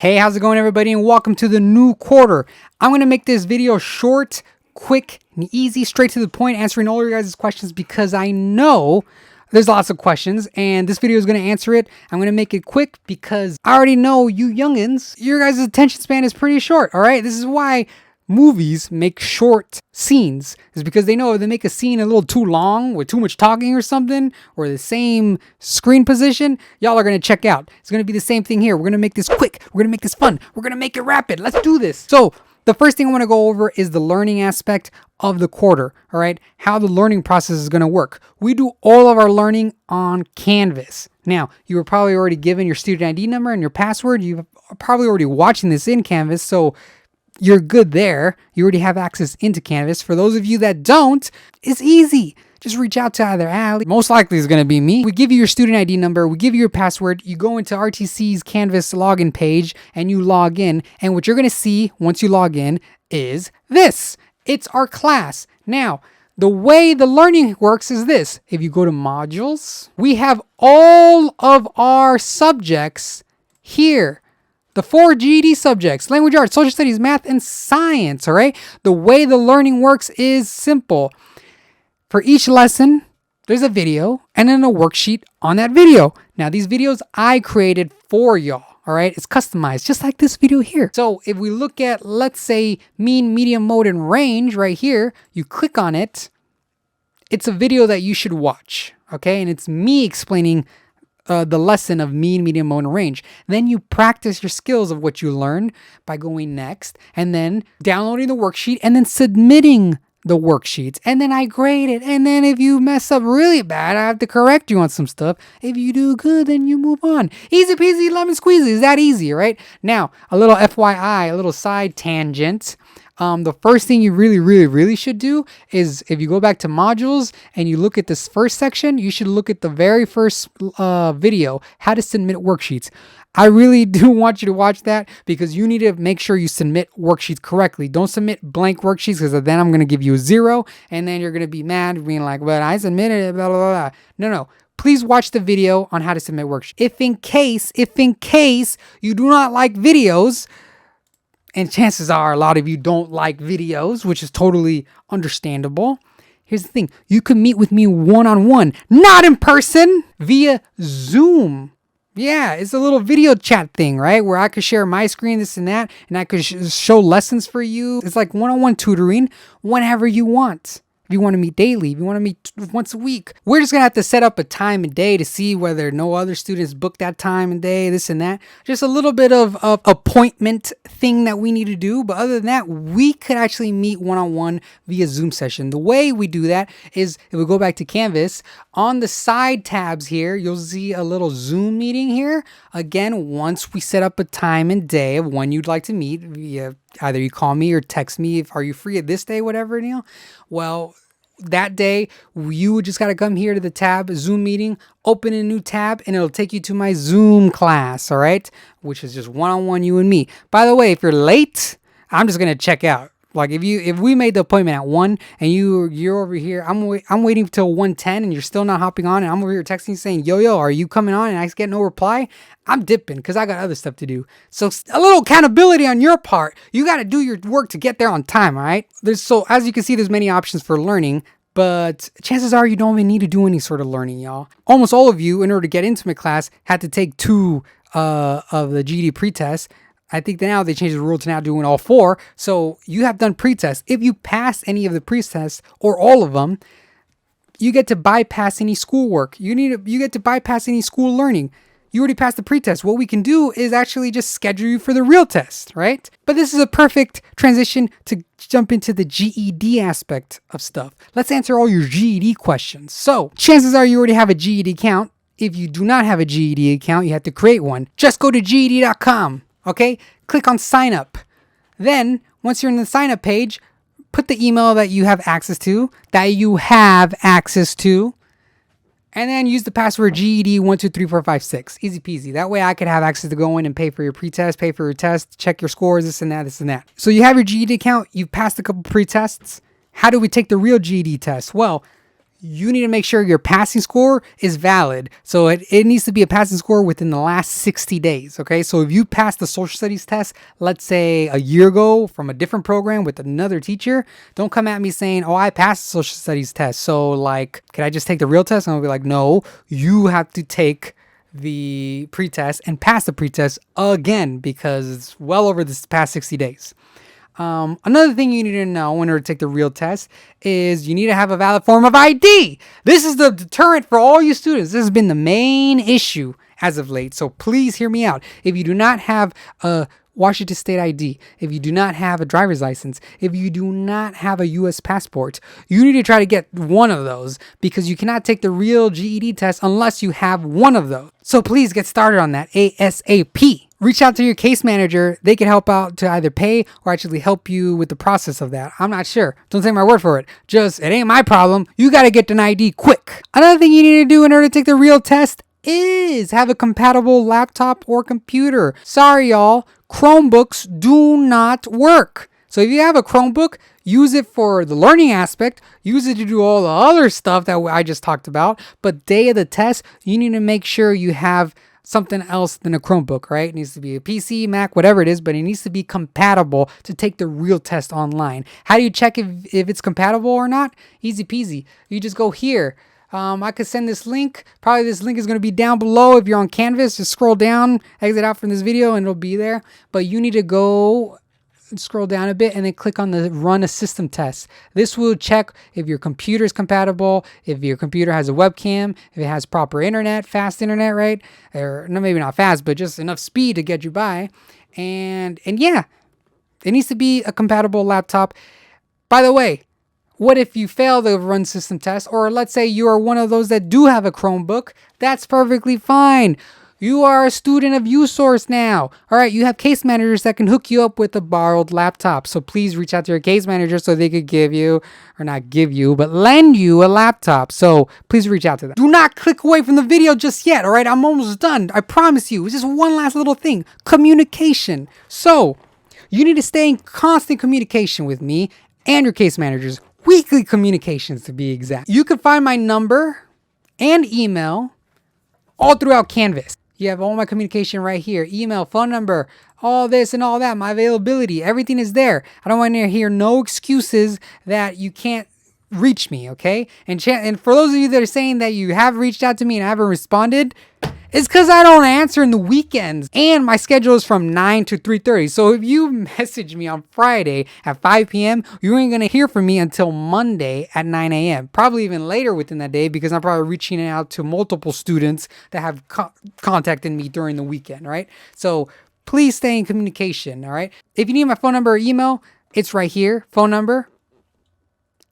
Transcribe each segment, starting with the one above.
Hey, how's it going, everybody, and welcome to the new quarter. I'm going to make this video short, quick, and easy, straight to the point, answering all your guys' questions because I know there's lots of questions, and this video is going to answer it. I'm going to make it quick because I already know you youngins, your guys' attention span is pretty short, all right? This is why movies make short scenes, is because they know if they make a scene a little too long with too much talking or something, or the same screen position, y'all are going to check out. It's going to be the same thing here. We're going to make this quick. We're going to make this fun. We're going to make it rapid. Let's do this. So the first thing I want to go over is the learning aspect of the quarter, all right? How the learning process is going to work. We do all of our learning on Canvas. Now, you were probably already given your student ID number and your password. You're probably already watching this in Canvas, so you're good there. You already have access into Canvas. For those of you that don't, it's easy. Just reach out to either Allie. Most likely it's going to be me. We give you your student ID number. We give you your password. You go into RTC's Canvas login page and you log in. And what you're going to see once you log in is this. It's our class. Now, the way the learning works is this. If you go to modules, we have all of our subjects here. The 4 GED subjects: language arts, social studies, math, and science, all right? The way the learning works is simple. For each lesson, there's a video and then a worksheet on that video. Now, these videos I created for y'all, all right? It's customized, just like this video here. So if we look at, let's say, mean, medium, mode, and range right here, you click on it, it's a video that you should watch, okay? And it's me explaining the lesson of mean, medium, mode, and range. Then you practice your skills of what you learned by going next and then downloading the worksheet and then submitting the worksheets. And then I grade it. And then if you mess up really bad, I have to correct you on some stuff. If you do good, then you move on. Easy peasy, lemon squeezy. Is that easy, right? Now, a little FYI, a little side tangent. The first thing you really should do is, if you go back to modules and you look at this first section, you should look at the very first video, how to submit worksheets. I really do want you to watch that because you need to make sure you submit worksheets correctly. Don't submit blank worksheets because then I'm going to give you a 0 and then you're going to be mad being like, well, I submitted it, blah, blah, blah. No. Please watch the video on how to submit worksheets. If in case you do not like videos, and chances are a lot of you don't like videos, which is totally understandable. Here's the thing. You can meet with me one-on-one, not in person, via Zoom. Yeah, it's a little video chat thing, right? Where I could share my screen, this and that, and I could show lessons for you. It's like one-on-one tutoring whenever you want. If you want to meet daily, if you want to meet once a week, we're just going to have to set up a time and day to see whether no other students book that time and day, this and that. Just a little bit of appointment thing that we need to do. But other than that, we could actually meet one-on-one via Zoom session. The way we do that is, if we go back to Canvas, on the side tabs here, you'll see a little Zoom meeting here. Again, once we set up a time and day of when you'd like to meet, via either you call me or text me, are you free at this day, whatever, Neil? Well, that day, you just got to come here to the tab, Zoom meeting, open a new tab, and it'll take you to my Zoom class, all right? Which is just one-on-one, you and me. By the way, if you're late, I'm just going to check out. Like if we made the appointment at 1 and you're over here, I'm waiting till 1:10 and you're still not hopping on, and I'm over here texting you saying, yo, are you coming on? And I get no reply, I'm dipping because I got other stuff to do. So a little accountability on your part. You got to do your work to get there on time, all right? So as you can see, there's many options for learning, but chances are you don't even need to do any sort of learning, y'all. Almost all of you, in order to get into my class, had to take 2 of the GED pretest. I think that now they changed the rule to now doing all 4. So you have done pretests. If you pass any of the pretests or all of them, you get to bypass any schoolwork. You get to bypass any school learning. You already passed the pretest. What we can do is actually just schedule you for the real test, right? But this is a perfect transition to jump into the GED aspect of stuff. Let's answer all your GED questions. So chances are you already have a GED account. If you do not have a GED account, you have to create one. Just go to GED.com. Okay, click on sign up. Then once you're in the sign up page, put the email that you have access to, and then use the password GED123456. Easy peasy. That way I could have access to go in and pay for your pretest, pay for your test, check your scores, this and that. So you have your GED account, you've passed a couple pretests. How do we take the real GED test? Well, you need to make sure your passing score is valid. So it needs to be a passing score within the last 60 days. Okay. So if you passed the social studies test, let's say a year ago from a different program with another teacher, don't come at me saying, oh, I passed the social studies test, so like, can I just take the real test? And I'll be like, no, you have to take the pretest and pass the pretest again because it's well over this past 60 days. Another thing you need to know in order to take the real test is you need to have a valid form of ID. This is the deterrent for all you students. This has been the main issue as of late. So please hear me out. If you do not have a Washington State ID, if you do not have a driver's license, if you do not have a U.S. passport, you need to try to get one of those because you cannot take the real GED test unless you have one of those. So please get started on that ASAP. Reach out to your case manager. They can help out to either pay or actually help you with the process of that. I'm not sure. Don't take my word for it. Just, it ain't my problem. You got to get an ID quick. Another thing you need to do in order to take the real test is have a compatible laptop or computer. Sorry, y'all. Chromebooks do not work. So if you have a Chromebook, use it for the learning aspect. Use it to do all the other stuff that I just talked about. But day of the test, you need to make sure you have something else than a Chromebook, right? It needs to be a PC, Mac, whatever it is, but it needs to be compatible to take the real test online. How do you check if it's compatible or not? Easy peasy. You just go here. I could send this link. Probably this link is going to be down below. If you're on Canvas, just scroll down, exit out from this video, and it'll be there. But you need to go scroll down a bit and then click on the run a system test. This will check if your computer is compatible, if your computer has a webcam, if it has proper internet, fast internet, right? Or no, maybe not fast, but just enough speed to get you by. And yeah, it needs to be a compatible laptop. By the way, what if you fail the run system test? Or let's say you are one of those that do have a Chromebook. That's perfectly fine. You are a student of USource now. All right, you have case managers that can hook you up with a borrowed laptop. So please reach out to your case manager so they could give you, or not give you, but lend you a laptop. So please reach out to them. Do not click away from the video just yet. All right, I'm almost done. I promise you. It's just one last little thing. Communication. So you need to stay in constant communication with me and your case managers. Weekly communications to be exact. You can find my number and email all throughout Canvas. You have all my communication right here. Email, phone number, all this and all that. My availability, everything is there. I don't want to hear no excuses that you can't reach me, okay? And for those of you that are saying that you have reached out to me and I haven't responded, it's because I don't answer in the weekends. And my schedule is from 9 to 3:30. So if you message me on Friday at 5 p.m., you ain't going to hear from me until Monday at 9 a.m. Probably even later within that day because I'm probably reaching out to multiple students that have contacted me during the weekend, right? So please stay in communication, all right? If you need my phone number or email, it's right here. Phone number,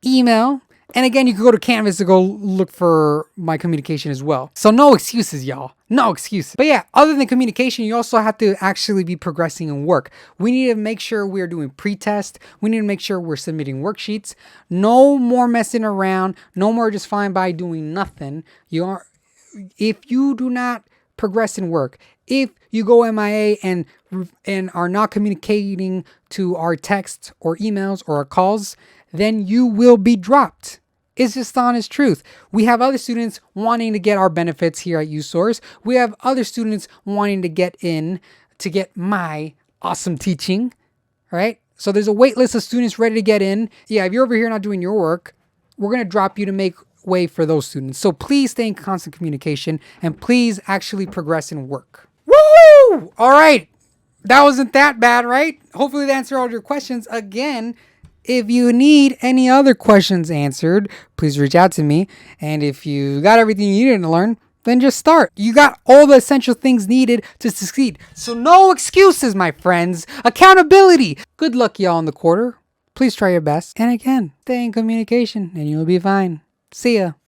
email. And again, you can go to Canvas to go look for my communication as well. So no excuses, y'all. No excuses. But yeah, other than communication, you also have to actually be progressing in work. We need to make sure we're doing pre-test. We need to make sure we're submitting worksheets. No more messing around. No more just flying by doing nothing. If you do not progress in work, if you go MIA and are not communicating to our texts or emails or our calls, then you will be dropped. It's just the honest truth. We have other students wanting to get our benefits here at USource. We have other students wanting to get in to get my awesome teaching, right? So there's a wait list of students ready to get in. Yeah, if you're over here not doing your work, we're going to drop you to make way for those students. So please stay in constant communication and please actually progress in work. Woo! All right. That wasn't that bad, right? Hopefully that answered all your questions. Again, if you need any other questions answered, please reach out to me. And if you got everything you needed to learn, then just start. You got all the essential things needed to succeed. So no excuses, my friends. Accountability. Good luck, y'all, in the quarter. Please try your best. And again, stay in communication and you'll be fine. See ya.